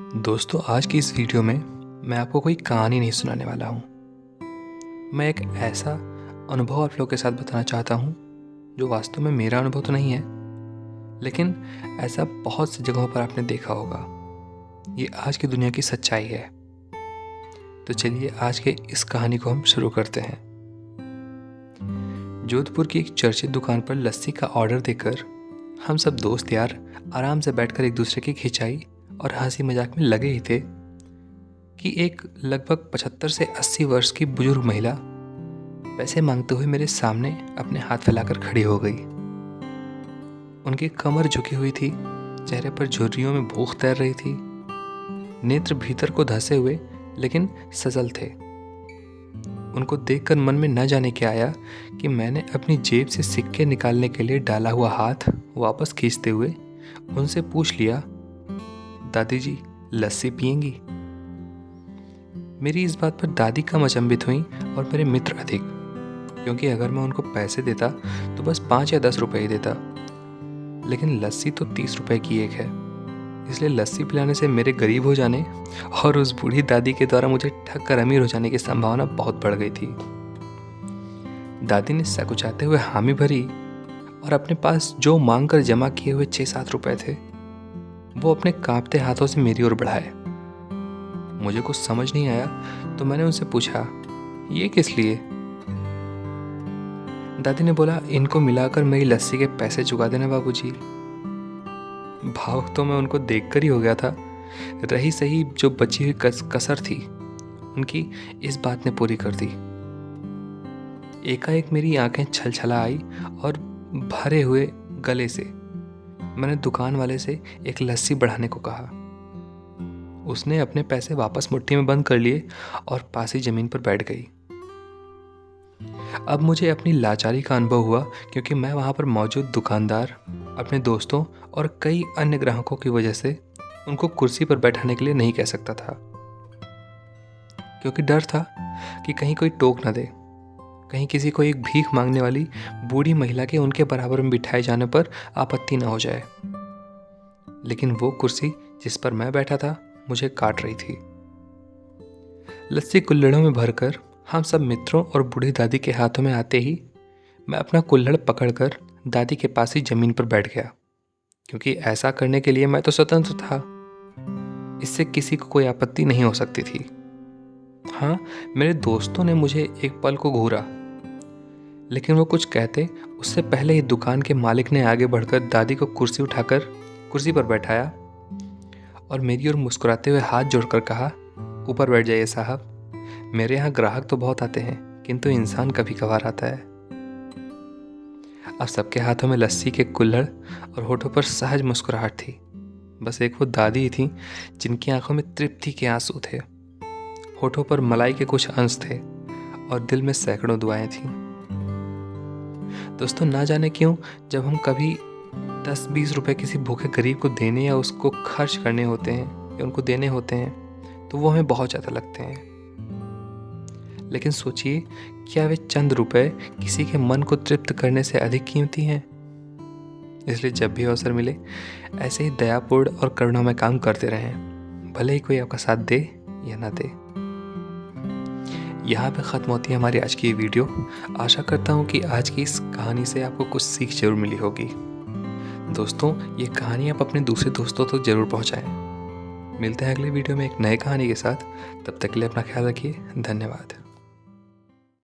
दोस्तों, आज की इस वीडियो में मैं आपको कोई कहानी नहीं सुनाने वाला हूँ। मैं एक ऐसा अनुभव आप लोगों के साथ बताना चाहता हूँ जो वास्तव में मेरा अनुभव तो नहीं है, लेकिन ऐसा बहुत सी जगहों पर आपने देखा होगा। ये आज की दुनिया की सच्चाई है। तो चलिए आज के इस कहानी को हम शुरू करते हैं। जोधपुर की एक चर्चित दुकान पर लस्सी का ऑर्डर देकर हम सब दोस्त यार आराम से बैठकर एक दूसरे की खिंचाई और हंसी मजाक में लगे ही थे कि एक लगभग 75 से 80 वर्ष की बुजुर्ग महिला पैसे मांगते हुए मेरे सामने अपने हाथ फैलाकर खड़ी हो गई। उनकी कमर झुकी हुई थी, चेहरे पर झुर्रियों में भूख तैर रही थी, नेत्र भीतर को धंसे हुए लेकिन सजल थे। उनको देखकर मन में न जाने क्या आया कि मैंने अपनी जेब से सिक्के निकालने के लिए डाला हुआ हाथ वापस खींचते हुए उनसे पूछ लिया, दादी जी लस्सी पिएंगी? मेरी इस बात पर दादी कम अचंभित हुई और मेरे मित्र अधिक, क्योंकि अगर मैं उनको पैसे देता तो बस 5 या 10 रुपए ही देता, लेकिन लस्सी तो 30 रुपए की एक है। इसलिए लस्सी पिलाने से मेरे गरीब हो जाने और उस बूढ़ी दादी के द्वारा मुझे ठग कर अमीर हो जाने की संभावना बहुत बढ़ गई थी। दादी ने सकुचाते हुए हामी भरी और अपने पास जो मांग कर जमा किए हुए 6-7 रुपए थे वो अपने कांपते हाथों से मेरी ओर बढ़ाए। मुझे कुछ समझ नहीं आया तो मैंने उनसे पूछा, ये किस लिए? दादी ने बोला, इनको मिलाकर मेरी लस्सी के पैसे चुका देना बाबूजी। भावुक तो मैं उनको देखकर ही हो गया था। रही सही जो बची हुई कसर थी उनकी इस बात ने पूरी कर दी। एकाएक मेरी आंखें छलछला आई और भरे हुए गले से मैंने दुकान वाले से एक लस्सी बढ़ाने को कहा। उसने अपने पैसे वापस मुट्ठी में बंद कर लिए और पास ही जमीन पर बैठ गई। अब मुझे अपनी लाचारी का अनुभव हुआ, क्योंकि मैं वहां पर मौजूद दुकानदार, अपने दोस्तों और कई अन्य ग्राहकों की वजह से उनको कुर्सी पर बैठाने के लिए नहीं कह सकता था, क्योंकि डर था कि कहीं कोई टोक न दे, कहीं किसी को एक भीख मांगने वाली बूढ़ी महिला के उनके बराबर में बिठाए जाने पर आपत्ति न हो जाए। लेकिन वो कुर्सी जिस पर मैं बैठा था मुझे काट रही थी। लस्सी कुल्हड़ों में भरकर हम सब मित्रों और बूढ़ी दादी के हाथों में आते ही मैं अपना कुल्हड़ पकड़कर दादी के पास ही जमीन पर बैठ गया, क्योंकि ऐसा करने के लिए मैं तो स्वतंत्र था। इससे किसी को कोई आपत्ति नहीं हो सकती थी। हाँ, मेरे दोस्तों ने मुझे एक पल को घूरा, लेकिन वो कुछ कहते उससे पहले ही दुकान के मालिक ने आगे बढ़कर दादी को कुर्सी उठाकर कुर्सी पर बैठाया और मेरी ओर मुस्कुराते हुए हाथ जोड़कर कहा, ऊपर बैठ जाइए साहब, मेरे यहाँ ग्राहक तो बहुत आते हैं किंतु इंसान कभी कभार आता है। अब सबके हाथों में लस्सी के कुल्हड़ और होठों पर सहज मुस्कुराहट थी। बस एक वो दादी ही थी जिनकी आंखों में तृप्ति के आंसू थे, होठों पर मलाई के कुछ अंश थे और दिल में सैकड़ों दुआएं थीं। दोस्तों, ना जाने क्यों जब हम कभी 10-20 रुपए किसी भूखे गरीब को देने या उसको खर्च करने होते हैं या उनको देने होते हैं तो वो हमें बहुत ज़्यादा लगते हैं। लेकिन सोचिए, क्या वे चंद रुपए किसी के मन को तृप्त करने से अधिक कीमती हैं? इसलिए जब भी अवसर मिले ऐसे ही दयापूर्ण और करुणामय काम करते रहें, भले ही कोई आपका साथ दे या ना दे। यहाँ पे ख़त्म होती है हमारी आज की ये वीडियो। आशा करता हूँ कि आज की इस कहानी से आपको कुछ सीख जरूर मिली होगी। दोस्तों, ये कहानी आप अपने दूसरे दोस्तों तक जरूर पहुँचाएं। मिलते हैं अगले वीडियो में एक नए कहानी के साथ। तब तक के लिए अपना ख्याल रखिए। धन्यवाद।